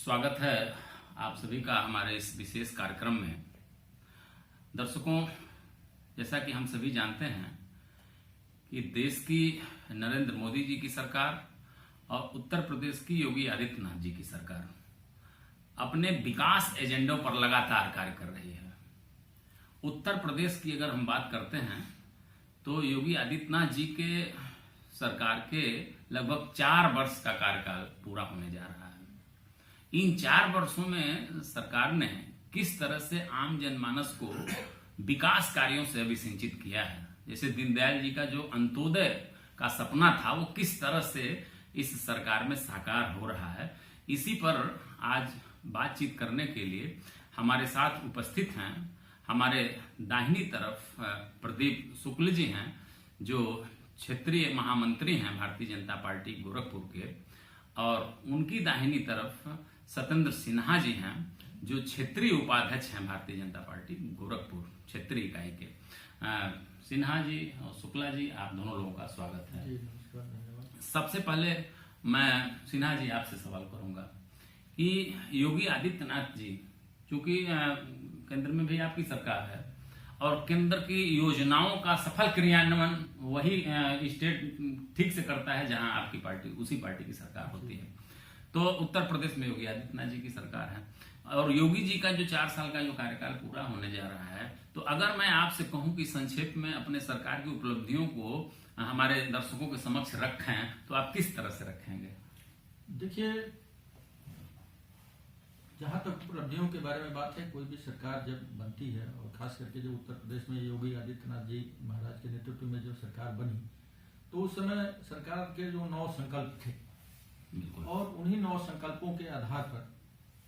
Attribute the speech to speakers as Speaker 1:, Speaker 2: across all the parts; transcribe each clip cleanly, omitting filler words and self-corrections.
Speaker 1: स्वागत है आप सभी का हमारे इस विशेष कार्यक्रम में। दर्शकों, जैसा कि हम सभी जानते हैं कि देश की नरेंद्र मोदी जी की सरकार और उत्तर प्रदेश की योगी आदित्यनाथ जी की सरकार अपने विकास एजेंडों पर लगातार कार्य कर रही है। उत्तर प्रदेश की अगर हम बात करते हैं तो योगी आदित्यनाथ जी के सरकार के लगभग 4 वर्ष का कार्यकाल पूरा होने जा रहा है। इन 4 वर्षों में सरकार ने किस तरह से आम जनमानस को विकास कार्यों से अभिसिंचित किया है, जैसे दीनदयाल जी का जो अंत्योदय का सपना था वो किस तरह से इस सरकार में साकार हो रहा है, इसी पर आज बातचीत करने के लिए हमारे साथ उपस्थित हैं हमारे दाहिनी तरफ प्रदीप शुक्ल जी हैं, जो क्षेत्रीय महामंत्री हैं भारतीय जनता पार्टी गोरखपुर के, और उनकी दाहिनी तरफ सत्येंद्र सिन्हा जी हैं, जो क्षेत्रीय उपाध्यक्ष हैं भारतीय जनता पार्टी गोरखपुर क्षेत्रीय इकाई के। सिन्हा जी और शुक्ला जी, आप दोनों लोगों का स्वागत है। सबसे पहले मैं सिन्हा जी आपसे सवाल करूंगा कि योगी आदित्यनाथ जी, चूंकि केंद्र में भी आपकी सरकार है और केंद्र की योजनाओं का सफल क्रियान्वयन वही स्टेट ठीक से करता है जहां आपकी पार्टी उसी पार्टी की सरकार होती है। तो उत्तर प्रदेश में योगी आदित्यनाथ जी की सरकार है और योगी जी का जो 4 साल का जो कार्यकाल पूरा होने जा रहा है, तो अगर मैं आपसे कहूं कि संक्षेप में अपने सरकार की उपलब्धियों को हमारे दर्शकों के समक्ष रखें तो आप किस तरह से रखेंगे?
Speaker 2: देखिए, जहां तक उपलब्धियों के बारे में बात है, कोई भी सरकार जब बनती है और खास करके जो उत्तर प्रदेश में योगी आदित्यनाथ जी महाराज के नेतृत्व में जो सरकार बनी, तो उस समय सरकार के जो 9 संकल्प थे और उन्हीं 9 संकल्पों के आधार पर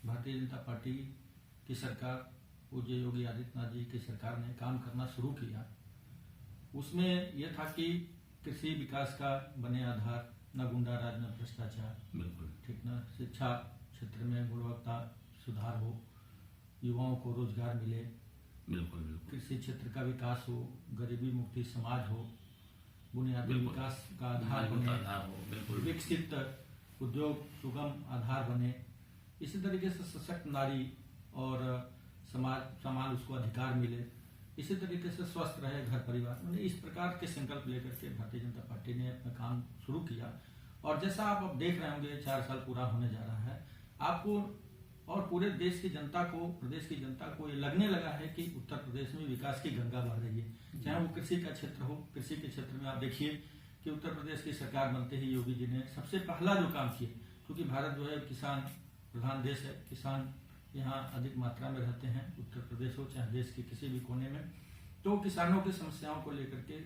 Speaker 2: भारतीय जनता पार्टी की सरकार, पूज्य योगी आदित्यनाथ जी की सरकार ने काम करना शुरू किया। उसमें यह था कि कृषि विकास का बने आधार, न गुंडा राज न भ्रष्टाचार, बिल्कुल ठीक, न शिक्षा क्षेत्र में गुणवत्ता सुधार हो, युवाओं को रोजगार मिले, बिल्कुल कृषि क्षेत्र का विकास हो, गरीबी मुक्ति समाज हो, बुनियादी विकास का आधार बने, विकसित उद्योग सुगम आधार बने, इसी तरीके से सशक्त नारी और समाज समान उसको अधिकार मिले, इसी तरीके से स्वस्थ रहे घर परिवार। मैंने इस प्रकार के संकल्प लेकर के भारतीय जनता पार्टी ने अपना काम शुरू किया और जैसा आप अब देख रहे होंगे 4 साल पूरा होने जा रहा है, आपको और पूरे देश की जनता को, प्रदेश की जनता को ये लगने लगा है कि उत्तर प्रदेश में विकास की गंगा बह रही है। चाहे वो कृषि का क्षेत्र हो, कृषि के क्षेत्र में आप देखिए कि उत्तर प्रदेश की सरकार बनते ही योगी जी ने सबसे पहला जो काम किया, क्योंकि भारत जो है किसान प्रधान देश है, किसान यहाँ अधिक मात्रा में रहते हैं, उत्तर प्रदेश हो चाहे देश के किसी भी कोने में, तो किसानों की समस्याओं को लेकर के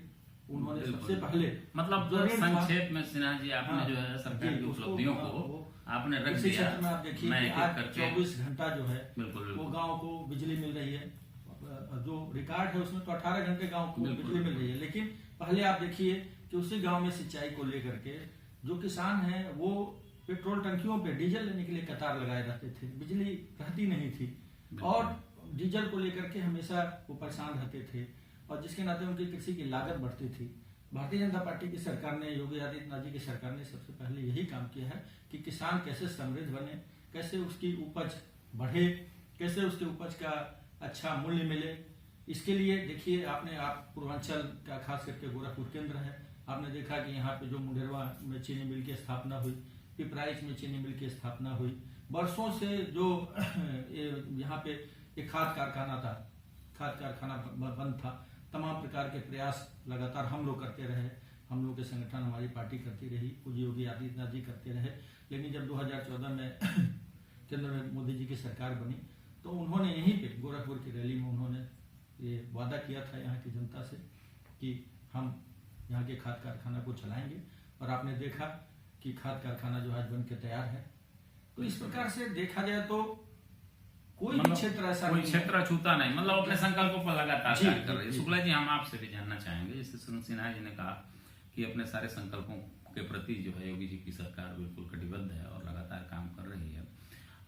Speaker 2: उन्होंने सबसे पहले,
Speaker 1: मतलब संक्षेप में सिन्हा जी आपने जो है सरकार की उपलब्धियों को आपने रख दिया।
Speaker 2: क्षेत्र में आप देखिए आज 24 घंटा जो है वो गाँव को बिजली मिल रही है, जो रिकॉर्ड है उसमें तो 18 घंटे गाँव को बिजली मिल रही है। लेकिन पहले आप देखिए कि उसी गाँव में सिंचाई को लेकर के जो किसान है वो पेट्रोल टंकियों पे डीजल लेने के लिए कतार लगाए रहते थे, बिजली रहती नहीं थी और डीजल को लेकर के हमेशा वो परेशान रहते थे और जिसके नाते उनकी कृषि की लागत बढ़ती थी। भारतीय जनता पार्टी की सरकार ने, योगी आदित्यनाथ जी की सरकार ने सबसे पहले यही काम किया है कि किसान कैसे समृद्ध बने, कैसे उसकी उपज बढ़े, कैसे उसके उपज का अच्छा मूल्य मिले। इसके लिए देखिए आप पूर्वांचल का खास करके गोरखपुर केंद्र है, आपने देखा कि यहाँ पे जो मुंडेरवा में चीनी मिल की स्थापना हुई, पिपराइच में चीनी मिल की स्थापना हुई, वर्षों से जो यहाँ पे एक खाद कारखाना बंद था, तमाम प्रकार के प्रयास लगातार हम लोग करते रहे, हम लोग के संगठन हमारी पार्टी करती रही, पूज्य योगी आदित्यनाथ जी करते रहे। लेकिन जब 2014 में केंद्र में मोदी जी की सरकार बनी तो उन्होंने यहीं पे गोरखपुर की रैली में उन्होंने ये वादा किया था यहाँ की जनता से कि हम यहाँ के खाद कारखाना को चलाएंगे और आपने देखा कि खाद कारखाना जो आज बन के तैयार है। तो इस प्रकार से देखा जाए तो कोई भी क्षेत्र ऐसा
Speaker 1: कोई क्षेत्र छूता नहीं, मतलब अपने संकल्पों पर लगातार कार्य कर रही है। शुक्ला जी, हम आपसे भी जानना चाहेंगे, जैसे सिन्हा जी ने कहा कि अपने सारे संकल्पों के प्रति जो है योगी जी की सरकार बिल्कुल कटिबद्ध है और लगातार काम कर रही है।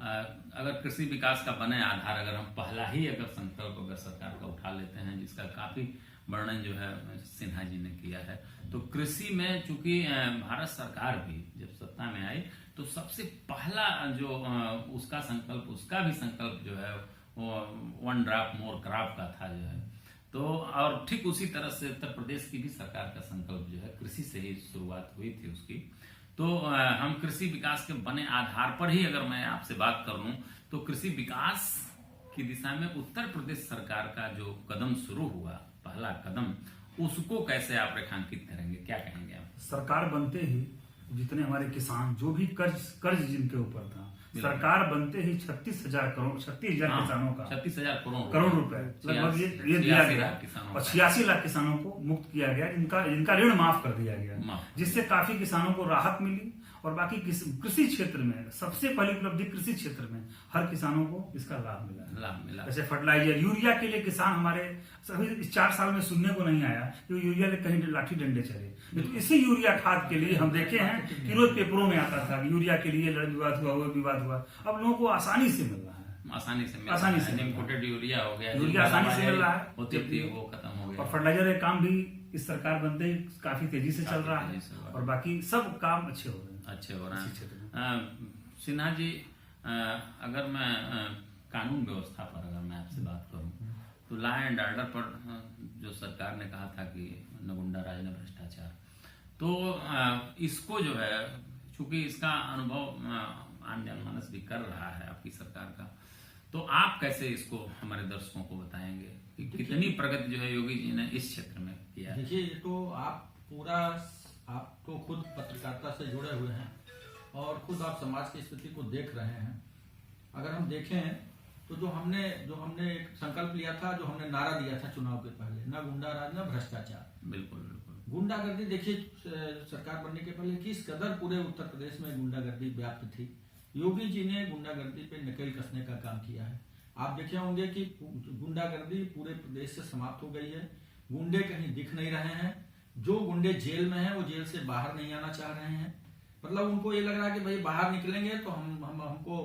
Speaker 1: अगर कृषि विकास का बने आधार, अगर हम पहला ही अगर संकल्प अगर सरकार का उठा लेते हैं, जिसका काफी वर्णन जो है सिन्हा जी ने किया है, तो कृषि में चूंकि भारत सरकार भी जब सत्ता में आई तो सबसे पहला जो उसका संकल्प, उसका भी संकल्प जो है वो 1 ड्रॉप मोर क्रॉप का था जो है। तो और ठीक उसी तरह से उत्तर प्रदेश की भी सरकार का संकल्प जो है कृषि से ही शुरुआत हुई थी उसकी। तो हम कृषि विकास के बने आधार पर ही अगर मैं आपसे बात कर लूं तो कृषि विकास की दिशा में उत्तर प्रदेश सरकार का जो कदम शुरू हुआ, पहला कदम, उसको कैसे आप रेखांकित करेंगे, क्या कहेंगे आप?
Speaker 3: सरकार बनते ही जितने हमारे किसान जो भी कर्ज जिनके ऊपर था, सरकार बनते ही 36,000 किसानों का
Speaker 1: 36,000
Speaker 3: करोड़ रुपए लगभग ये दिया गया और 86 लाख किसानों को मुक्त किया गया, जिनका ऋण माफ कर दिया गया, जिससे काफी किसानों को राहत मिली। और बाकी कृषि क्षेत्र में सबसे पहली उपलब्धि कृषि क्षेत्र में हर किसानों को इसका लाभ मिला। जैसे फर्टिलाइजर, यूरिया के लिए किसान हमारे सभी इस 4 साल में सुनने को नहीं आया कि यूरिया के कहीं लाठी डंडे चले। तो इसी यूरिया खाद के लिए हम देखे हैं कि रोज पेपरों में आता था कि यूरिया के लिए विवाद हुआ, वो विवाद हुआ। अब लोगों को आसानी से मिल रहा है,
Speaker 1: आसानी से इम्पोर्टेड यूरिया हो गया,
Speaker 3: यूरिया आसानी से मिल रहा है,
Speaker 1: होती थी वो खत्म हो गया।
Speaker 3: और फर्टिलाइजर का काम भी इस सरकार बनते ही काफी तेजी से चल रहा है और बाकी सब काम अच्छे हो रहे हैं।
Speaker 1: सिन्हा जी, अगर मैं कानून व्यवस्था पर अगर मैं आपसे बात करूं तो लॉ एंड ऑर्डर पर जो सरकार ने कहा था कि न गुंडा राज न भ्रष्टाचार, तो इसको जो है चूंकि इसका अनुभव आम जनमानस भी कर रहा है आपकी सरकार का, तो आप कैसे इसको हमारे दर्शकों को बताएंगे कि कितनी प्रगति जो है योगी जी ने इस क्षेत्र में किया?
Speaker 2: देखिए, ये तो आप तो खुद पत्रकारिता से जुड़े हुए हैं और खुद आप समाज की स्थिति को देख रहे हैं। अगर हम देखें तो जो हमने एक संकल्प लिया था, जो हमने नारा दिया था चुनाव के पहले, ना गुंडा राज ना भ्रष्टाचार।
Speaker 1: बिल्कुल
Speaker 2: गुंडागर्दी, देखिए सरकार बनने के पहले किस कदर पूरे उत्तर प्रदेश में गुंडागर्दी व्याप्त थी। योगी जी ने गुंडागर्दी पे नकेल कसने का काम किया है। आप देखे होंगे कि गुंडागर्दी पूरे प्रदेश से समाप्त हो गई है। गुंडे कहीं दिख नहीं रहे हैं। जो गुंडे जेल में हैं वो जेल से बाहर नहीं आना चाह रहे हैं। मतलब उनको ये लग रहा है कि भाई बाहर निकलेंगे तो हमको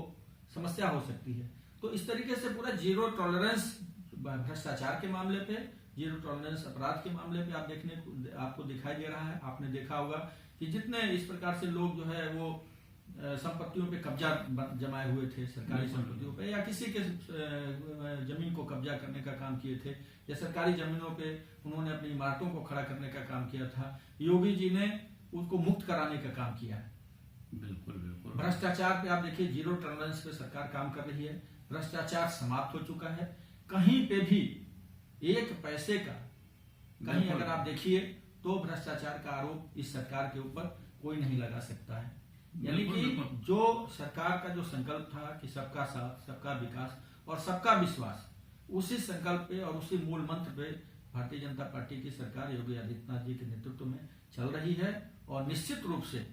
Speaker 2: समस्या हो सकती है। तो इस तरीके से पूरा जीरो टॉलरेंस भ्रष्टाचार के मामले पे, जीरो टॉलरेंस अपराध के मामले पे आपको दिखाई दे रहा है। आपने देखा होगा कि जितने इस प्रकार से लोग जो है वो संपत्तियों पे कब्जा जमाए हुए थे, सरकारी संपत्तियों पे या किसी के जमीन को कब्जा करने का काम किए थे, या सरकारी जमीनों पे उन्होंने अपनी इमारतों को खड़ा करने का काम किया था, योगी जी ने उसको मुक्त कराने का काम किया है।
Speaker 1: बिल्कुल।
Speaker 2: भ्रष्टाचार पे आप देखिए, जीरो टॉलरेंस पे सरकार काम कर रही है। भ्रष्टाचार समाप्त हो चुका है। कहीं पे भी एक पैसे का कहीं अगर आप देखिए तो भ्रष्टाचार का आरोप इस सरकार के ऊपर कोई नहीं लगा सकता है। यानी कि जो सरकार का जो संकल्प था कि सबका साथ, सबका विकास और सबका विश्वास, उसी संकल्प पे और उसी मूल मंत्र पे भारतीय जनता पार्टी की सरकार योगी आदित्यनाथ जी के नेतृत्व में चल रही है। और निश्चित रूप से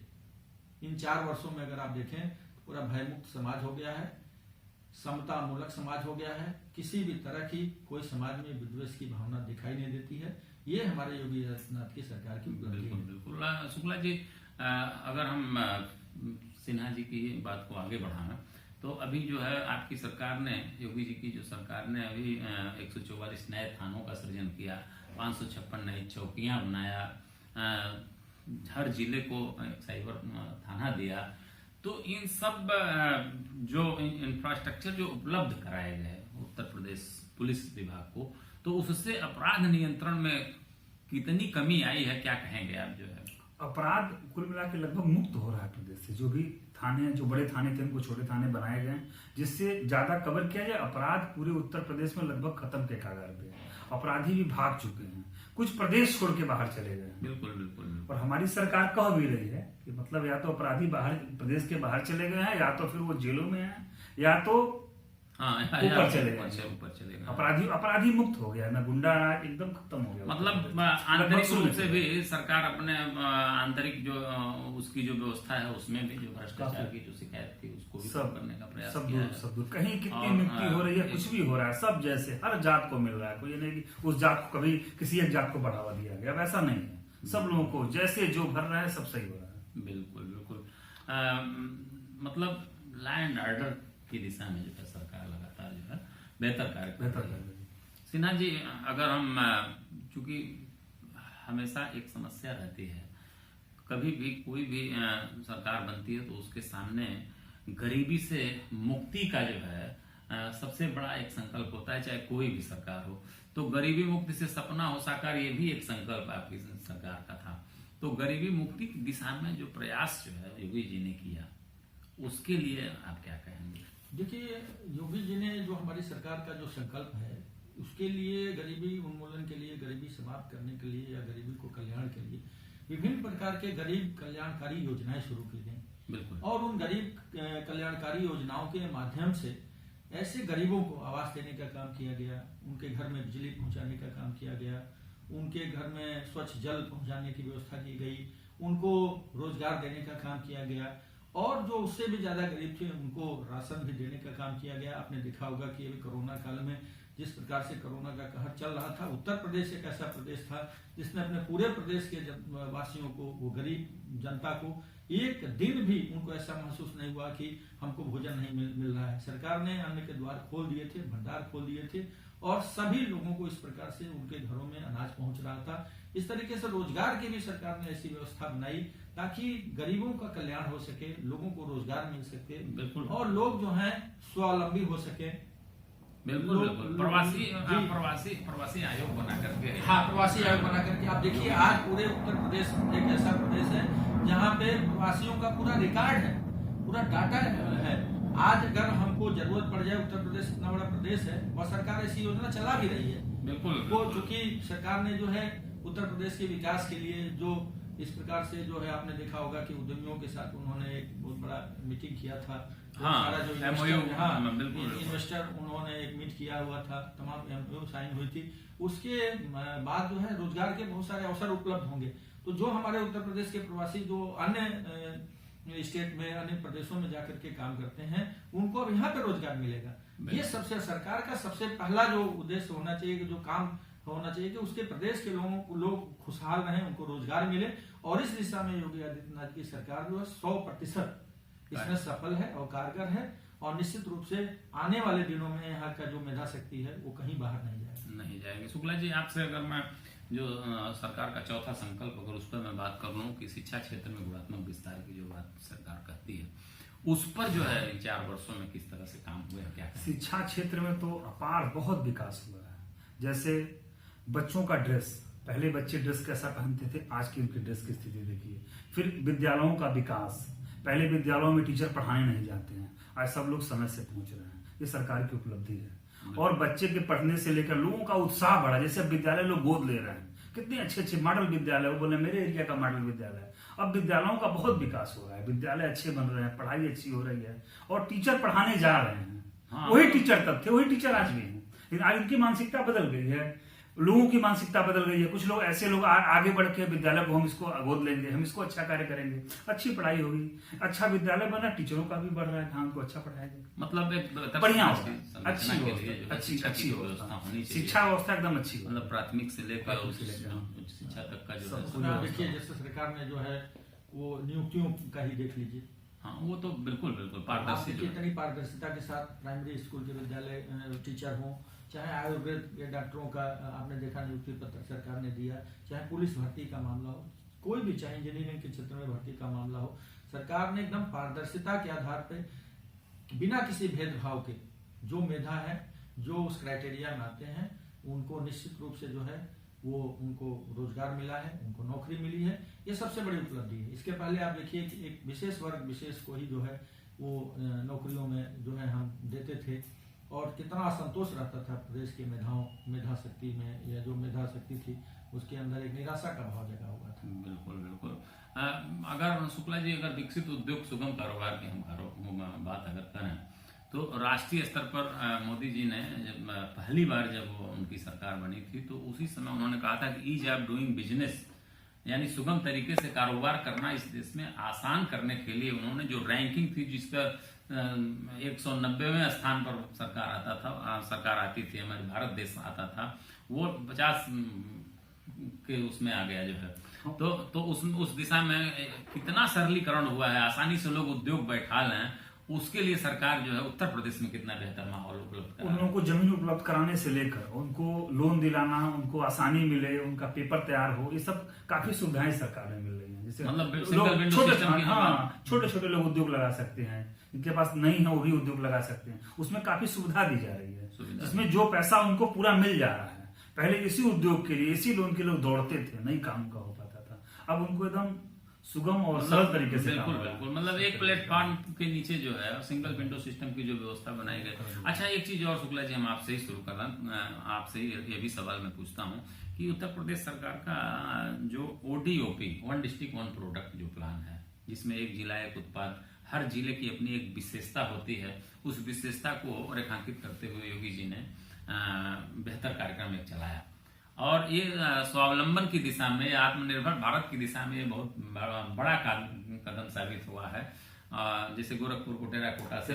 Speaker 2: इन 4 वर्षों में अगर आप देखें तो पूरा भयमुक्त समाज हो गया है, समता मूलक समाज हो गया है। किसी भी तरह की कोई समाज में विद्वेष की भावना दिखाई नहीं देती है। ये हमारे योगी आदित्यनाथ की सरकार की उपलब्धि है।
Speaker 1: बिल्कुल। शुक्ला जी, अगर हम सिन्हा जी की बात को आगे बढ़ाना तो अभी जो है आपकी सरकार ने, योगी जी की जो सरकार ने अभी 144 नए थानों का सृजन किया, 556 नई चौकियां बनाया, हर जिले को साइबर थाना दिया। तो इन सब जो इंफ्रास्ट्रक्चर जो उपलब्ध कराए गए उत्तर प्रदेश पुलिस विभाग को, तो उससे अपराध नियंत्रण में कितनी कमी आई है, क्या कहेंगे आप? जो है
Speaker 3: अपराध कुल मिला के लगभग मुक्त हो रहा है प्रदेश से। जो भी थाने, जो बड़े थाने थे उनको छोटे थाने बनाए गए, जिससे ज्यादा कवर किया जाए। अपराध पूरे उत्तर प्रदेश में लगभग खत्म के कगार पे है। अपराधी भी भाग चुके हैं, कुछ प्रदेश छोड़ के बाहर चले गए हैं।
Speaker 1: बिल्कुल।
Speaker 3: और हमारी सरकार कह भी रही है कि मतलब या तो अपराधी बाहर प्रदेश के बाहर चले गए हैं, या तो फिर वो जेलों में हैं, या तो ऊपर चले गए। अपराधी मुक्त हो गया, ना गुंडा एकदम खत्म हो गया।
Speaker 1: मतलब आंतरिक रूप से भी सरकार अपने आंतरिक जो उसकी जो व्यवस्था है उसमें भी जो भ्रष्टाचार की जो शिकायत थी उसको भी कम करने का प्रयास किया है।
Speaker 3: सब दूर कहीं कितनी नियुक्ति हो रही है, कुछ भी हो रहा है, सब जैसे हर जात को मिल रहा है। कोई ये नहीं कि उस जात को कभी किसी एक जात को बढ़ावा दिया गया, वैसा नहीं है। सब लोगों को जैसे जो भर रहा है सब सही हो रहा है।
Speaker 1: बिल्कुल। मतलब लॉ एंड ऑर्डर की दिशा में जो है सरकार लगातार जो है बेहतर कार्य कर रही है। सिन्हा जी, अगर हम, चूंकि हमेशा एक समस्या रहती है कभी भी कोई भी सरकार बनती है तो उसके सामने गरीबी से मुक्ति का जो है सबसे बड़ा एक संकल्प होता है, चाहे कोई भी सरकार हो। तो गरीबी मुक्ति से सपना हो साकार, ये भी एक संकल्प आपकी सरकार का था। तो गरीबी मुक्ति की दिशा में जो प्रयास जो है योगी जी ने किया, उसके लिए आप क्या कहेंगे?
Speaker 2: देखिए, योगी जी ने जो हमारी सरकार का जो संकल्प है, उसके लिए गरीबी उन्मूलन के लिए, गरीबी समाप्त करने के लिए या गरीबी को कल्याण के लिए विभिन्न प्रकार के गरीब कल्याणकारी योजनाएं शुरू की गई।
Speaker 1: बिल्कुल।
Speaker 2: और उन गरीब कल्याणकारी योजनाओं के माध्यम से ऐसे गरीबों को आवास देने का काम किया गया, उनके घर में बिजली पहुंचाने का काम किया गया, उनके घर में स्वच्छ जल पहुंचाने की व्यवस्था की गई, उनको रोजगार देने का काम किया गया, और जो उससे भी ज्यादा गरीब थे उनको राशन भी देने का काम किया गया। आपने देखा होगा कि अभी कोरोना काल में जिस प्रकार से कोरोना का कहर चल रहा था, उत्तर प्रदेश एक ऐसा प्रदेश था जिसने अपने पूरे प्रदेश के वासियों को, वो गरीब जनता को, एक दिन भी उनको ऐसा महसूस नहीं हुआ कि हमको भोजन नहीं मिल रहा है। सरकार ने अन्न के द्वार खोल दिए थे, भंडार खोल दिए थे, और सभी लोगों को इस प्रकार से उनके घरों में अनाज पहुंच रहा था। इस तरीके से रोजगार की भी सरकार ने ऐसी व्यवस्था बनाई ताकि गरीबों का कल्याण हो सके, लोगों को रोजगार मिल सके।
Speaker 1: बिल्कुल।
Speaker 2: और लोग जो हैं स्वावलंबी हो सके।
Speaker 1: बिल्कुल बिल्कुल। प्रवासी आयोग बना करके,
Speaker 2: हाँ, प्रवासी आयोग बना करके आप देखिए, आज पूरे उत्तर प्रदेश एक ऐसा प्रदेश है जहाँ पे प्रवासियों का पूरा रिकॉर्ड है, पूरा डाटा है। आज अगर हमको जरूरत पड़ जाए, उत्तर प्रदेश इतना बड़ा प्रदेश है और सरकार ऐसी योजना चला भी रही है।
Speaker 1: बिल्कुल।
Speaker 2: वो चूंकि सरकार ने जो है उत्तर प्रदेश के विकास के लिए जो इस प्रकार से जो है, आपने देखा होगा कि उद्यमियों के साथ उन्होंने एक बहुत बड़ा मीटिंग किया था।
Speaker 1: हाँ,
Speaker 2: सारा जो इन्वेस्टर उन्होंने एक मीट किया हुआ था, तमाम MOU साइन हुई थी। उसके बाद जो है रोजगार के बहुत सारे अवसर उपलब्ध होंगे। तो जो हमारे उत्तर प्रदेश के प्रवासी जो अन्य स्टेट में, अन्य प्रदेशों में जाकर के काम करते हैं, उनको अब यहाँ पे रोजगार मिलेगा। ये सबसे सरकार का सबसे पहला जो उद्देश्य होना चाहिए, कि जो काम होना चाहिए कि उसके प्रदेश के लोग खुशहाल रहें, उनको रोजगार मिले। और इस दिशा में योगी आदित्यनाथ की सरकार जो है 100% इसमें सफल है और कारगर है। और निश्चित रूप से आने वाले दिनों में यहाँ का जो मेधा शक्ति है वो कहीं बाहर नहीं
Speaker 1: जाएगी। शुक्ला जी, आपसे अगर मैं जो सरकार का चौथा संकल्प, अगर उस पर मैं बात कर लूँ कि शिक्षा क्षेत्र में गुणात्मक विस्तार की जो बात सरकार कहती है, उस पर जो है इन 4 वर्षों में किस तरह से काम हुए हैं, क्या?
Speaker 3: शिक्षा क्षेत्र में तो अपार बहुत विकास हुआ है। जैसे बच्चों का ड्रेस, पहले बच्चे ड्रेस कैसा पहनते थे, आज की उनकी ड्रेस की स्थिति देखिए। फिर विद्यालयों का विकास, पहले विद्यालयों में टीचर पढ़ाने नहीं जाते हैं, आज सब लोग समय से पहुंच रहे हैं, ये सरकार की उपलब्धि है। और बच्चे के पढ़ने से लेकर लोगों का उत्साह बढ़ा, जैसे अब विद्यालय लोग गोद ले रहे हैं, कितने अच्छे अच्छे मॉडल विद्यालय, वो बोले मेरे एरिया का मॉडल विद्यालय। अब विद्यालयों का बहुत विकास हो रहा है, विद्यालय अच्छे बन रहे हैं, पढ़ाई अच्छी हो रही है, और टीचर पढ़ाने जा रहे हैं। वही टीचर तब थे, वही टीचर आज भी हैं, लेकिन आज उनकी मानसिकता बदल गई है, लोगों की मानसिकता बदल गई है। कुछ लोग ऐसे लोग आगे बढ़ के विद्यालय को हम इसको गोद लेंगे, हम इसको अच्छा कार्य करेंगे, अच्छी पढ़ाई होगी, अच्छा विद्यालय बना, टीचरों का भी बढ़ रहा है, काम को अच्छा पढ़ाएंगे,
Speaker 1: मतलब
Speaker 3: बढ़िया होगा, अच्छी शिक्षा व्यवस्था एकदम अच्छी,
Speaker 1: मतलब प्राथमिक से लेकर शिक्षा तक का जो
Speaker 2: देखिए, जैसे सरकार ने जो है वो नियुक्तियों का ही देख लीजिए।
Speaker 1: हाँ, वो तो बिल्कुल पारदर्शी,
Speaker 2: कितनी पारदर्शिता के साथ प्राइमरी स्कूल के विद्यालय टीचर हों, चाहे आयुर्वेद के डॉक्टरों का आपने देखा नियुक्ति पत्र सरकार ने दिया, चाहे पुलिस भर्ती का मामला हो, कोई भी, चाहे इंजीनियरिंग के क्षेत्र में भर्ती का मामला हो, सरकार ने एकदम पारदर्शिता के आधार पे, बिना किसी भेदभाव के, जो मेधा है, जो उस क्राइटेरिया में आते हैं, उनको निश्चित रूप से जो है वो उनको रोजगार मिला है, उनको नौकरी मिली है। ये सबसे बड़ी उपलब्धि है। इसके पहले आप देखिए कि एक विशेष वर्ग विशेष को ही जो है वो नौकरियों में जो है हम देते थे, और कितना असंतोष रहता था प्रदेश के मेधा शक्ति में, या जो मेधा शक्ति थी उसके अंदर एक निराशा का भाव जगा हुआ था।
Speaker 1: बिल्कुल। अगर शुक्ला जी, अगर विकसित उद्योग सुगम कारोबार की हम बात अगर करें, तो राष्ट्रीय स्तर पर मोदी जी ने पहली बार जब उनकी सरकार बनी थी, तो उसी समय उन्होंने कहा था कि ईज ऑफ डूइंग बिजनेस, यानी सुगम तरीके से कारोबार करना इस देश में आसान करने के लिए उन्होंने जो रैंकिंग थी, जिस पर 190वें स्थान पर सरकार आती थी, हमारे भारत देश आता था, वो 50 के उसमें आ गया जो है। तो उस दिशा में कितना सरलीकरण हुआ है, आसानी से लोग उद्योग बैठा लें, उसके लिए सरकार जो है उत्तर प्रदेश में कितना बेहतर माहौल उपलब्ध
Speaker 3: उन लोगों को जमीन उपलब्ध कराने से लेकर उनको लोन दिलाना, उनको आसानी मिले, उनका पेपर तैयार हो, ये सब काफी सुविधाएं सरकार में मिल रही है। जैसे छोटे छोटे लोग उद्योग लगा सकते हैं, जिनके पास नहीं है वो भी उद्योग लगा सकते हैं, उसमें काफी सुविधा दी जा रही है, जिसमें जो पैसा उनको पूरा मिल जा रहा है। पहले इसी उद्योग के लिए, इसी लोन के लिए दौड़ते थे, नहीं काम का हो पाता था, अब उनको एकदम सुगम और सरल तरीके से
Speaker 1: बिल्कुल बिल्कुल मतलब एक प्लेटफॉर्म के नीचे जो है सिंगल विंडो सिस्टम की जो व्यवस्था बनाई गई। अच्छा, एक चीज और शुक्ला जी, हम आपसे ही शुरू कर रहा हूँ, आपसे ये भी सवाल मैं पूछता हूँ कि उत्तर प्रदेश सरकार का जो ODOP, one district one product जो प्लान है, जिसमें एक जिला एक उत्पाद, हर जिले की अपनी एक विशेषता होती है, उस विशेषता को रेखांकित करते हुए योगी जी ने बेहतर कार्यक्रम एक चलाया और ये स्वावलंबन की दिशा में, आत्मनिर्भर भारत की दिशा में बहुत बड़ा कदम साबित हुआ है। जैसे गोरखपुर को टेराकोटा से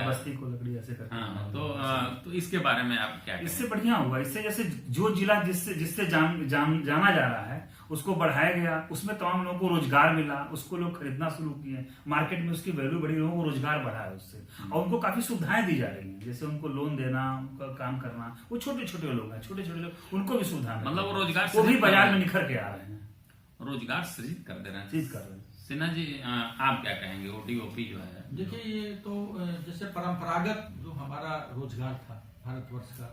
Speaker 3: बस्ती को लकड़ी ऐसे करके।
Speaker 1: हाँ, तो इसके बारे में आप क्या कहें?
Speaker 3: इससे बढ़िया हुआ, इससे जैसे जो जिला जिससे जाना जा रहा है उसको बढ़ाया गया, उसमें तमाम लोगों को रोजगार मिला, उसको लोग खरीदना शुरू किए, मार्केट में उसकी वैल्यू बढ़ी, लोगों को रोजगार बढ़ा है उससे, और उनको काफी सुविधाएं दी जा रही हैं, जैसे उनको लोन देना, उनका काम करना। वो छोटे छोटे लोग हैं, छोटे छोटे लोग, उनको भी सुविधा,
Speaker 1: मतलब वो रोजगार,
Speaker 3: वो भी बाजार में निखर के आ रहे हैं,
Speaker 1: रोजगार सृजित कर दे रहे हैं। सिन्हा जी, आप क्या कहेंगे? ODOP जो है,
Speaker 2: देखिए ये तो जैसे परंपरागत जो हमारा रोजगार था भारतवर्ष का,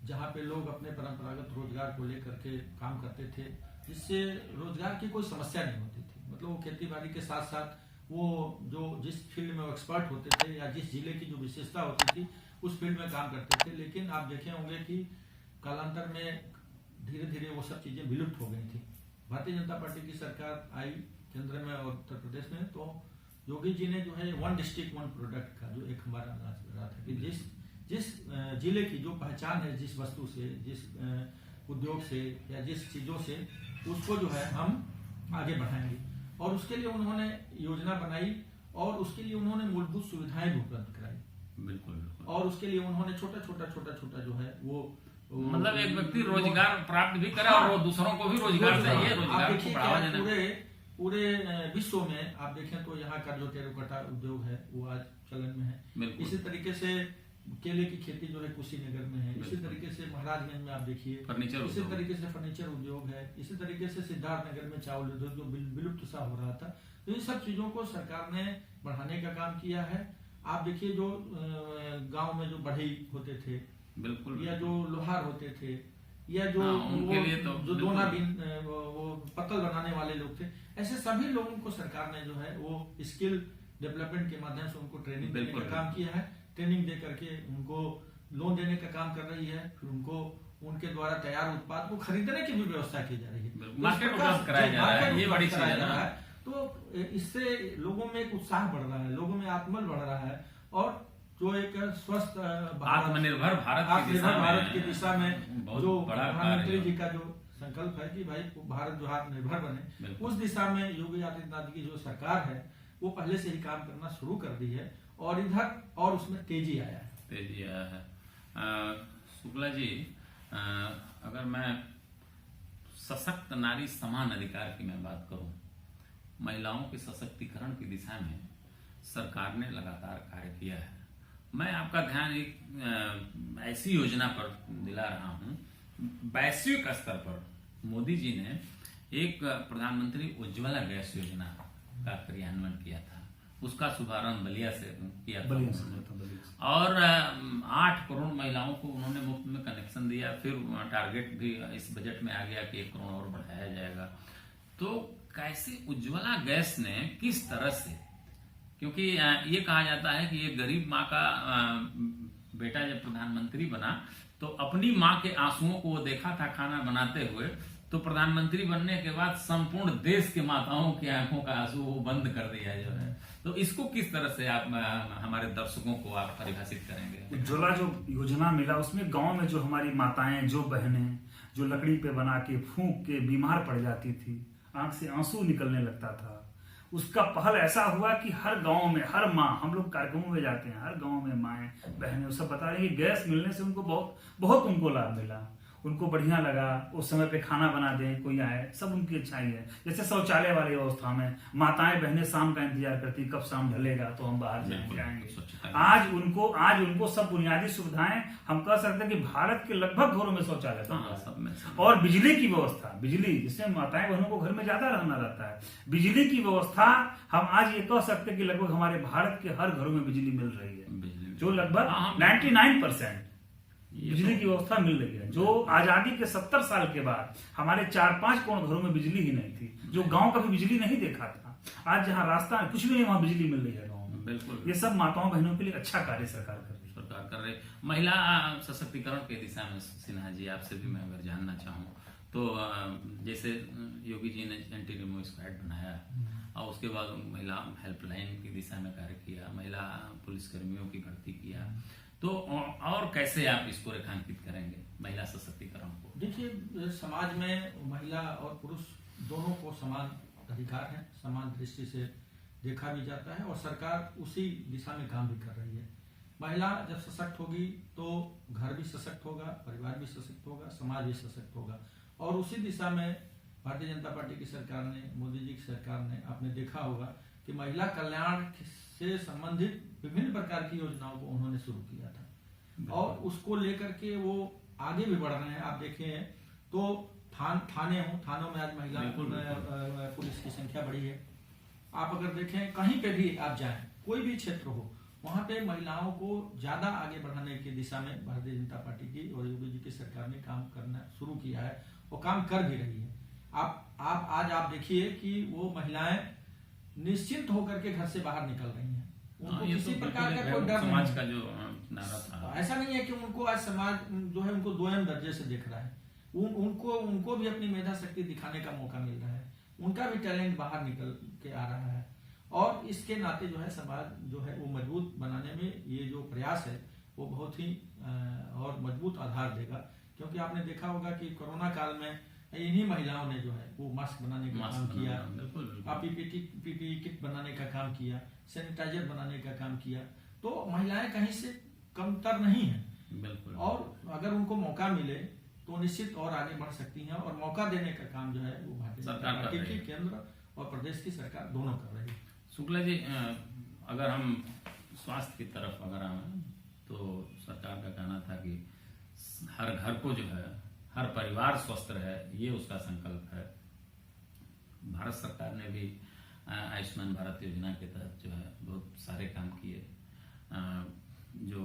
Speaker 2: जहाँ पे लोग अपने परंपरागत रोजगार को लेकर के काम करते थे, जिससे रोजगार की कोई समस्या नहीं होती थी। मतलब वो खेती बाड़ी के साथ साथ वो जो जिस फील्ड में वो एक्सपर्ट होते थे या जिस जिले की जो विशेषता होती थी उस फील्ड में काम करते थे। लेकिन आप देखे होंगे कि कालांतर में धीरे धीरे वो सब चीजें विलुप्त हो गई थी। भारतीय जनता पार्टी की सरकार आई केंद्र में और उत्तर प्रदेश में, तो योगी जी ने जो है वन डिस्ट्रिक्ट वन प्रोडक्ट का जो एक हमारा रहा था कि जिस जिले की जो पहचान है, जिस वस्तु से, जिस उद्योग से या जिस चीजों से, उसको जो है हम आगे बढ़ाएंगे। और उसके लिए उन्होंने योजना बनाई और उसके लिए उन्होंने मूलभूत सुविधाएं भी उपलब्ध कराई।
Speaker 1: बिल्कुल।
Speaker 2: और उसके लिए उन्होंने छोटा जो है वो
Speaker 1: मतलब एक व्यक्ति रोजगार प्राप्त भी करे और वो दूसरों को भी रोजगार चाहिए, रोजगार को बढ़ावा देना।
Speaker 2: पूरे विश्व में आप देखें तो यहाँ का जो टेराकोटा उद्योग है वो आज चलन में है। इसी तरीके से केले की खेती जो है कुशीनगर में है, इसी तरीके से महाराजगंज में आप देखिए
Speaker 1: फर्नीचर,
Speaker 2: इसी तरीके से फर्नीचर उद्योग है, इसी तरीके से सिद्धार्थनगर में चावल उद्योग जो विलुप्त सा हो रहा था। तो इन सब चीजों को सरकार ने बढ़ाने का काम किया है। आप देखिए जो गाँव में जो बढ़ई होते थे,
Speaker 1: बिल्कुल,
Speaker 2: या जो लोहार होते थे, या जो
Speaker 1: उनके लिए तो
Speaker 2: जो दोना बिन वो पत्तल बनाने वाले लोग थे, ऐसे सभी लोगों को सरकार ने जो है वो स्किल डेवलपमेंट के माध्यम से उनको ट्रेनिंग देने का काम किया है। ट्रेनिंग दे करके उनको लोन देने का काम कर रही है, फिर उनको उनके द्वारा तैयार उत्पाद को खरीदने की भी व्यवस्था की जा रही है,
Speaker 1: मार्केट उपलब्ध कराया जा रहा है, ये बड़ी चीज है।
Speaker 2: तो इससे लोगों में एक उत्साह बढ़ रहा है, लोगों में आत्मबल बढ़ रहा है, और जो एक स्वस्थ
Speaker 1: आत्मनिर्भर भारत
Speaker 2: की दिशा में जो प्रधानमंत्री जी का जो संकल्प है कि भाई भारत जो आत्मनिर्भर बने, उस दिशा में योगी आदित्यनाथ की जो सरकार है वो पहले से ही काम करना शुरू कर दी है, और इधर और उसमें तेजी आया है।
Speaker 1: शुक्ला जी, अगर मैं सशक्त नारी समान अधिकार की मैं बात करूं, महिलाओं के सशक्तिकरण की दिशा में सरकार ने लगातार कार्य किया है। मैं आपका ध्यान एक ऐसी योजना पर दिला रहा हूं, वैश्विक स्तर पर मोदी जी ने एक प्रधानमंत्री उज्ज्वला गैस योजना का क्रियान्वयन किया था। उसका शुभारंभ बलिया से किया था और 8 करोड़ महिलाओं को उन्होंने मुफ्त में कनेक्शन दिया। फिर टारगेट भी इस बजट में आ गया कि 1 करोड़ और बढ़ाया जाएगा। तो कैसे उज्ज्वला गैस ने किस तरह से, क्योंकि ये कहा जाता है कि एक गरीब माँ का बेटा जब प्रधानमंत्री बना तो अपनी माँ के आंसुओं को वो देखा था खाना बनाते हुए, तो प्रधानमंत्री बनने के बाद संपूर्ण देश के माताओं की आंखों का आंसू वो बंद कर दिया जो है। तो इसको किस तरह से आप हमारे दर्शकों को आप परिभाषित करेंगे?
Speaker 3: उज्ज्वला जो योजना मिला उसमें गांव में जो हमारी माताएं, जो बहनें जो लकड़ी पे बना के फूंक के बीमार पड़ जाती थी, आंख से आंसू निकलने लगता था, उसका पहल ऐसा हुआ कि हर गांव में हर माँ, हम लोग कार्यक्रमों में जाते हैं, हर गांव में माएँ बहनें सब बता रही है गैस मिलने से उनको बहुत उनको लाभ मिला। उनको बढ़िया लगा, उस समय पे खाना बना दें, कोई आए, सब उनकी अच्छाई है। जैसे शौचालय वाली व्यवस्था में माताएं बहनें शाम का इंतजार करती, कब शाम ढलेगा तो हम बाहर जाएंगे। आज उनको सब बुनियादी सुविधाएं, हम कह सकते हैं कि भारत के लगभग घरों में शौचालय था। और बिजली की व्यवस्था, बिजली जिससे माताएं बहनों को घर में ज्यादा रहना रहता है, बिजली की व्यवस्था हम आज ये कह सकते हैं कि लगभग हमारे भारत के हर घरों में बिजली मिल रही है, जो लगभग 99% बिजली की व्यवस्था मिल रही है। जो आजादी के 70 साल के बाद हमारे 4-5 करोड़ घरों में बिजली ही नहीं थी, जो गांव कभी बिजली नहीं देखा था, आज जहां रास्ता कुछ भी नहीं वहां बिजली मिल रही है गाँव में।
Speaker 1: बिल्कुल,
Speaker 3: ये सब माताओं बहनों के लिए अच्छा कार्य सरकार कर रही है।
Speaker 1: महिला सशक्तिकरण के दिशा में सिन्हा जी, आपसे भी मैं अगर जानना चाहूँ तो जैसे योगी जी ने एंटी रिमो स्क्वाड बनाया और उसके बाद महिला हेल्पलाइन की दिशा में कार्य किया, महिला पुलिसकर्मियों की भर्ती किया, तो और कैसे आप इसको रेखांकित करेंगे महिला सशक्तिकरण को?
Speaker 2: देखिए, समाज में महिला और पुरुष दोनों को समान अधिकार है, समान दृष्टि से देखा भी जाता है और सरकार उसी दिशा में काम भी कर रही है। महिला जब सशक्त होगी तो घर भी सशक्त होगा, परिवार भी सशक्त होगा, समाज भी सशक्त होगा। और उसी दिशा में भारतीय जनता पार्टी की सरकार ने, मोदी जी की सरकार ने, आपने देखा होगा कि महिला कल्याण से संबंधित विभिन्न प्रकार की योजनाओं को उन्होंने शुरू किया था और उसको लेकर के वो आगे भी बढ़ रहे हैं। आप देखें तो थानों में आज महिला पुलिस की संख्या बढ़ी है। आप अगर देखें कहीं पे भी आप जाएं, कोई भी क्षेत्र हो, वहां पे महिलाओं को ज्यादा आगे बढ़ाने की दिशा में भारतीय जनता पार्टी की और योगी जी की सरकार ने काम करना शुरू किया है और काम कर भी रही है। आप देखिए कि वो महिलाएं निश्चिंत होकर के घर से बाहर निकल रही हैं, उनको किसी प्रकार का कोई डर
Speaker 1: समाज
Speaker 2: नहीं।
Speaker 1: का जो नारा था,
Speaker 2: ऐसा नहीं है कि उनको आज समाज जो है उनको दोयम दर्जे से देख रहा है। उनको भी अपनी मेधा शक्ति दिखाने का मौका मिल रहा है, उनका भी टैलेंट बाहर निकल के आ रहा है और इसके नाते जो है समाज जो है वो मजबूत बनाने में ये जो प्रयास है वो बहुत ही और मजबूत आधार देगा। क्योंकि आपने देखा होगा कि कोरोना काल में इन्हीं महिलाओं ने जो है वो मास्क बनाने का काम किया, पीपीई किट बनाने का काम किया, सैनिटाइजर बनाने का काम किया। तो महिलाएं कहीं से कमतर नहीं है।
Speaker 1: बिल्कुल,
Speaker 2: और अगर उनको मौका मिले तो निश्चित और आगे बढ़ सकती हैं और मौका देने का काम जो है वो भारतीय जनता पार्टी की केंद्र और प्रदेश की सरकार दोनों कर रही है।
Speaker 1: शुक्ला जी, अगर हम स्वास्थ्य की तरफ अगर आए तो सरकार का कहना था कि हर घर को जो है, हर परिवार स्वस्थ रहे, ये उसका संकल्प है। भारत सरकार ने भी आयुष्मान भारत योजना के तहत जो है बहुत सारे काम किए, जो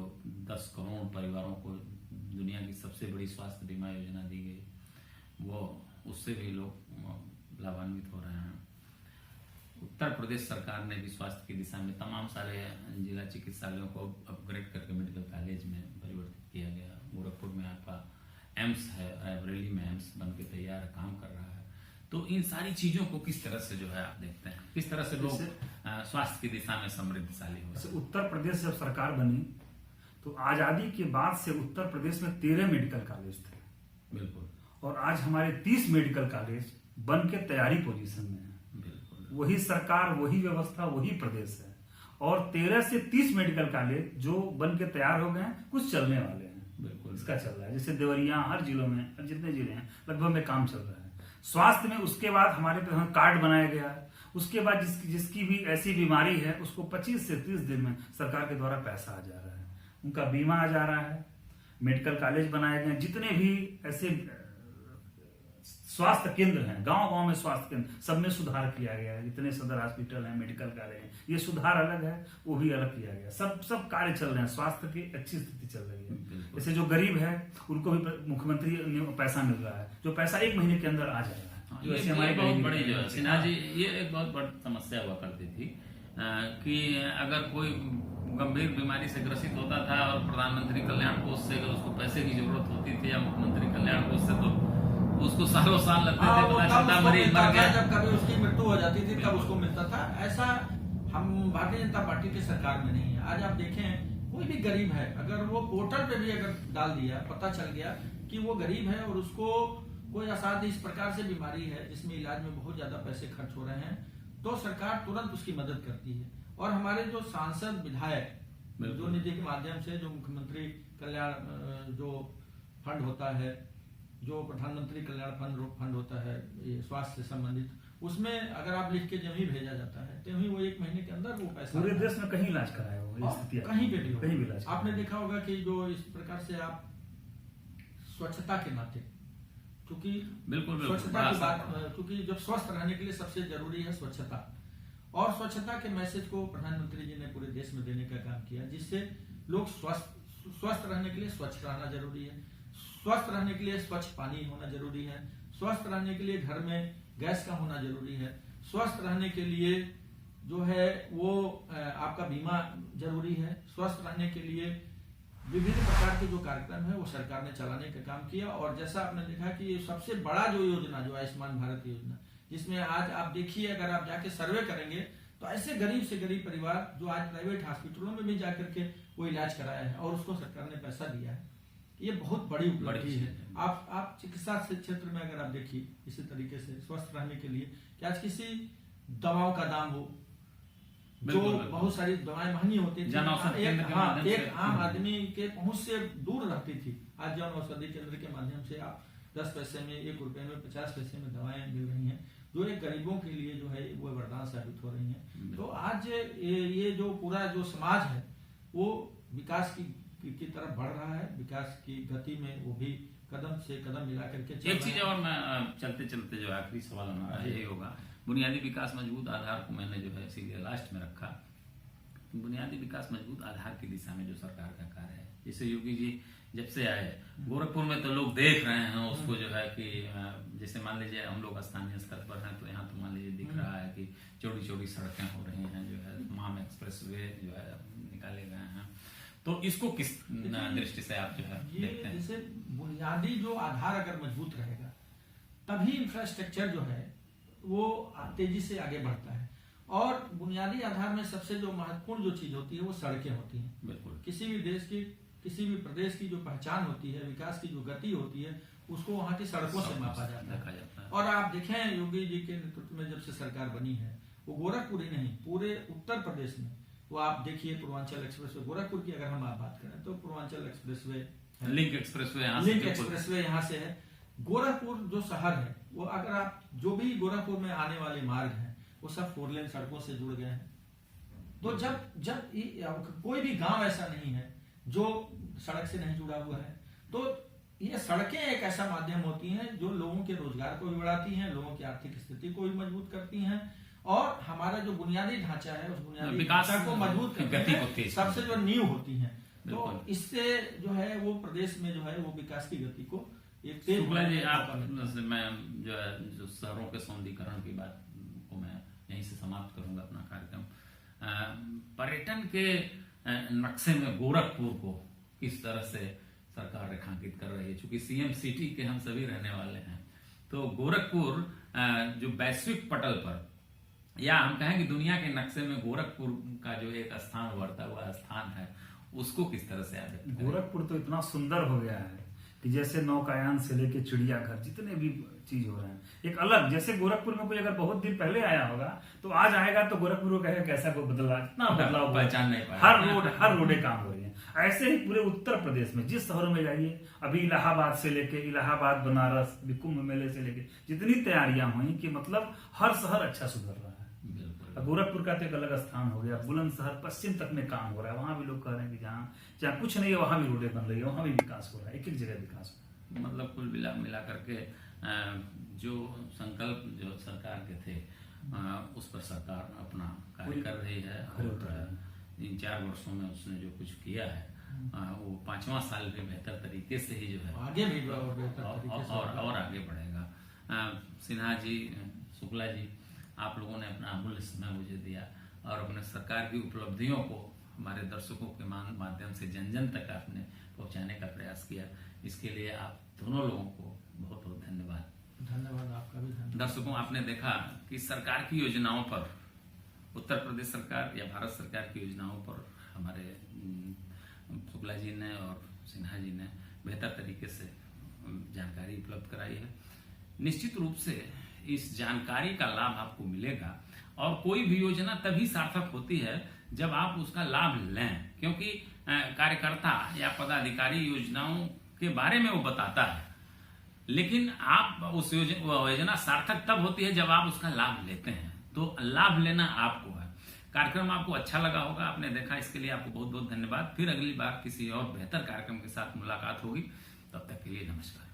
Speaker 1: 10 करोड़ परिवारों को दुनिया की सबसे बड़ी स्वास्थ्य बीमा योजना दी गई, वो उससे भी लोग लाभान्वित हो रहे हैं। उत्तर प्रदेश सरकार ने भी स्वास्थ्य की दिशा में तमाम सारे जिला चिकित्सालयों को अपग्रेड करके मेडिकल कॉलेज में परिवर्तित किया गया। गोरखपुर में आपका एम्स है, रायबरेली में एम्स बन के तैयार काम कर रहा है। तो इन सारी चीजों को किस तरह से जो है आप देखते हैं, किस तरह से लोग स्वास्थ्य की दिशा में समृद्धशाली हो?
Speaker 3: उत्तर प्रदेश जब सरकार बनी तो आजादी के बाद से उत्तर प्रदेश में 13 मेडिकल कॉलेज थे।
Speaker 1: बिल्कुल,
Speaker 3: और आज हमारे 30 मेडिकल कॉलेज बन के तैयारी पोजीशन में है। वही सरकार, वही व्यवस्था, वही प्रदेश है। और 13 से 30 मेडिकल कॉलेज जो बन के तैयार हो गए हैं, कुछ चलने वाले हैं।
Speaker 1: बिल्कुल,
Speaker 3: इसका चल रहा है। जैसे देवरिया, हर जिलों में, जितने जिले हैं लगभग में काम चल रहा है। स्वास्थ्य में उसके बाद हमारे पे कार्ड बनाया गया है। उसके बाद जिसकी भी ऐसी बीमारी है उसको 25 से 30 दिन में सरकार के द्वारा पैसा आ जा रहा है, उनका बीमा आ जा रहा है। मेडिकल कॉलेज बनाए गए, जितने भी ऐसे स्वास्थ्य केंद्र हैं, गांव-गांव में स्वास्थ्य केंद्र, सब में सुधार किया गया है। जितने सदर हॉस्पिटल हैं, मेडिकल कॉलेज हैं, ये सुधार अलग है, वो भी अलग किया गया। सब कार्य चल रहे हैं, स्वास्थ्य की अच्छी स्थिति चल रही है। जैसे जो गरीब है उनको भी मुख्यमंत्री पैसा मिल रहा है, जो पैसा 1 महीने के अंदर आ जाएगा।
Speaker 1: जो ऐसे हमारी बहुत बड़ी जो सिन्हा जी, ये एक बहुत बड़ी समस्या हुआ करती थी कि अगर कोई गंभीर बीमारी से ग्रसित होता था और प्रधानमंत्री कल्याण कोष से अगर उसको पैसे की जरूरत होती थी या मुख्यमंत्री कल्याण कोष से, तो उसको सालों साल लगते थे, छोटा मरीज मर गया,
Speaker 2: जब कभी उसकी मृत्यु हो जाती थी तब उसको मिलता था। ऐसा हम भारतीय जनता पार्टी की सरकार में नहीं है। आज आप देखें, कोई भी गरीब है, अगर वो पोर्टल पे भी अगर डाल दिया, पता चल गया कि वो गरीब है और उसको कोई असाध्य इस प्रकार से बीमारी है जिसमें इलाज में बहुत ज्यादा पैसे खर्च हो रहे हैं, तो सरकार तुरंत उसकी मदद करती है। और हमारे जो सांसद, विधायक जो निधि के माध्यम से जो मुख्यमंत्री कल्याण जो फंड होता है जो प्रधानमंत्री कल्याण फंड होता है ये स्वास्थ्य से संबंधित, उसमें अगर आप लिख के जब ही भेजा जाता है तो ही वो 1 महीने के अंदर वो पैसा
Speaker 3: पूरे देश में कहीं इलाज कराया होगा,
Speaker 2: कहीं पे भी हो,
Speaker 3: कहीं भी इलाज
Speaker 2: आपने देखा होगा कि जो इस प्रकार से आप स्वच्छता के नाते, क्योंकि
Speaker 1: बिल्कुल
Speaker 2: स्वच्छता की बात, क्योंकि जब स्वस्थ रहने के लिए सबसे जरूरी है स्वच्छता, और स्वच्छता के मैसेज को प्रधानमंत्री जी ने पूरे देश में देने का काम किया, जिससे लोग स्वस्थ रहने के लिए स्वच्छ रहना जरूरी है, स्वस्थ रहने के लिए स्वच्छ पानी होना जरूरी है, स्वस्थ रहने के लिए घर में गैस का होना जरूरी है, स्वस्थ रहने के लिए जो है वो आपका बीमा जरूरी है, स्वस्थ रहने के लिए विभिन्न प्रकार के जो कार्यक्रम है वो सरकार ने चलाने का काम किया। और जैसा आपने देखा कि ये सबसे बड़ा जो योजना जो आयुष्मान भारत योजना, जिसमें आज आप देखिए अगर आप जाके सर्वे करेंगे तो ऐसे गरीब से गरीब परिवार जो आज प्राइवेट हॉस्पिटलों में भी जाकर के वो इलाज कराया है और उसको सरकार ने पैसा दिया है, ये बहुत बड़ी उपलब्धि है। आप चिकित्सा क्षेत्र में अगर आप देखिए इसी तरीके से स्वस्थ रहने के लिए कि आज किसी दवाओं का दाम हो, जो बहुत सारी दवाएं महंगी होती थी, एक आम आदमी के पहुंच से दूर रहती थी, आज जन औषधि केंद्र के माध्यम से आप 10 पैसे में, 1 रुपए में, 50 पैसे में दवाएं मिल रही हैं, जो एक गरीबों के लिए जो है वो वरदान साबित हो रही हैं। तो आज ये जो पूरा जो समाज है वो विकास की तरफ बढ़ रहा है, विकास की गति में वो भी कदम से कदम मिला करके।
Speaker 1: एक चीज और मैं चलते चलते जो आखिरी सवाल हमारा यही होगा, बुनियादी विकास मजबूत आधार को मैंने जो है सीधे लास्ट में रखा। बुनियादी विकास मजबूत आधार की दिशा में जो सरकार का कार्य है, जैसे योगी जी जब से आए गोरखपुर में तो लोग देख रहे हैं उसको जो है कि जैसे मान लीजिए हम लोग स्थानीय स्तर पर हैं तो यहाँ तो मान लीजिए दिख रहा है कि चौड़ी चौड़ी सड़कें हो रही हैं, जो है माम एक्सप्रेस वे जो है निकाले गए हैं, तो इसको किस दृष्टि से आप जो है देखते हैं?
Speaker 2: जैसे बुनियादी जो आधार अगर मजबूत रहेगा तभी इंफ्रास्ट्रक्चर जो है वो तेजी से आगे बढ़ता है। और बुनियादी आधार में सबसे जो महत्वपूर्ण जो चीज होती है वो सड़कें होती हैं।
Speaker 1: बिल्कुल,
Speaker 2: किसी भी देश की, किसी भी प्रदेश की जो पहचान होती है, विकास की जो गति होती है, उसको वहाँ की सड़कों से मापा जाता है। और आप देखें योगी जी के नेतृत्व में जब से सरकार बनी है, वो गोरखपुर ही नहीं पूरे उत्तर प्रदेश में, वो आप देखिए पूर्वांचल एक्सप्रेसवे, गोरखपुर की अगर हम आप बात करें तो पूर्वांचल एक्सप्रेसवे,
Speaker 1: लिंक एक्सप्रेसवे
Speaker 2: यहाँ से है। गोरखपुर जो शहर है वो अगर आप जो भी गोरखपुर में आने वाले मार्ग हैं वो सब 4 लेन सड़कों से जुड़ गए हैं। तो जब कोई भी गांव ऐसा नहीं है जो सड़क से नहीं जुड़ा हुआ है, तो ये सड़कें एक ऐसा माध्यम होती हैं जो लोगों के रोजगार को भी बढ़ाती हैं, लोगों की आर्थिक स्थिति को भी मजबूत करती हैं, और हमारा जो बुनियादी ढांचा है उस बुनियादी ढांचा को मजबूत करती है, सबसे जो नींव होती है। तो इससे जो है वो प्रदेश में जो है वो विकास की गति को एक तेज
Speaker 1: जी, आप मैं जो है जो शहरों के सौंदर्यीकरण की बात को मैं यहीं से समाप्त करूंगा अपना कार्यक्रम। पर्यटन के नक्शे में गोरखपुर को किस तरह से सरकार रेखांकित कर रही है, चूंकि सीएम सिटी के हम सभी रहने वाले हैं, तो गोरखपुर जो वैश्विक पटल पर या हम कहें कि दुनिया के नक्शे में गोरखपुर का जो एक स्थान उभरता हुआ स्थान है, उसको किस तरह से आप?
Speaker 3: गोरखपुर तो इतना सुंदर हो गया है कि जैसे नौकायान से लेके चिड़ियाघर जितने भी चीज हो रहे हैं, एक अलग, जैसे गोरखपुर में कोई अगर बहुत दिन पहले आया होगा तो आज आएगा तो गोरखपुर को कहेगा कैसा कोई बदला, इतना बदलाव
Speaker 1: पहचान नहीं पाया,
Speaker 3: हर रोडें काम हो रही है। ऐसे ही पूरे उत्तर प्रदेश में जिस शहरों में जाइए, अभी इलाहाबाद से लेके इलाहाबाद बनारस कुंभ मेले से लेके जितनी तैयारियां हुई कि मतलब हर शहर अच्छा सुधर रहा है। गोरखपुर का तो एक अलग स्थान हो गया, बुलंदशहर पश्चिम तक में काम हो रहा है, वहां भी लोग कह रहे हैं कि जहाँ कुछ नहीं है वहां भी रोडें बन रही है, वहां भी विकास हो रहा है, एक एक जगह विकास हो रहा है।
Speaker 1: मतलब कुल मिला करके जो संकल्प जो सरकार के थे उस पर सरकार अपना कार्य कर रही है, और इन 4 वर्षों में उसने जो कुछ किया है वो 5वां साल भी बेहतर तरीके से ही जो है
Speaker 2: आगे भी
Speaker 1: और आगे बढ़ेगा। सिन्हा जी, शुक्ला जी, आप लोगों ने अपना अमूल्य समय मुझे दिया और अपने सरकार की उपलब्धियों को हमारे दर्शकों के माध्यम से जन जन तक आपने पहुंचाने का प्रयास किया, इसके लिए आप दोनों लोगों को बहुत बहुत धन्यवाद।
Speaker 2: धन्यवाद, आपका भी धन्यवाद।
Speaker 1: दर्शकों, आपने देखा कि सरकार की योजनाओं पर, उत्तर प्रदेश सरकार या भारत सरकार की योजनाओं पर हमारे शुक्ला जी ने और सिन्हा जी ने बेहतर तरीके से जानकारी उपलब्ध कराई है। निश्चित रूप से इस जानकारी का लाभ आपको मिलेगा, और कोई भी योजना तभी सार्थक होती है जब आप उसका लाभ लें, क्योंकि कार्यकर्ता या पदाधिकारी योजनाओं के बारे में वो बताता है, लेकिन आप उस योजना सार्थक तब होती है जब आप उसका लाभ लेते हैं। तो लाभ लेना आपको है। कार्यक्रम आपको अच्छा लगा होगा, आपने देखा, इसके लिए आपको बहुत बहुत धन्यवाद। फिर अगली बार किसी और बेहतर कार्यक्रम के साथ मुलाकात होगी, तब तक के लिए नमस्कार।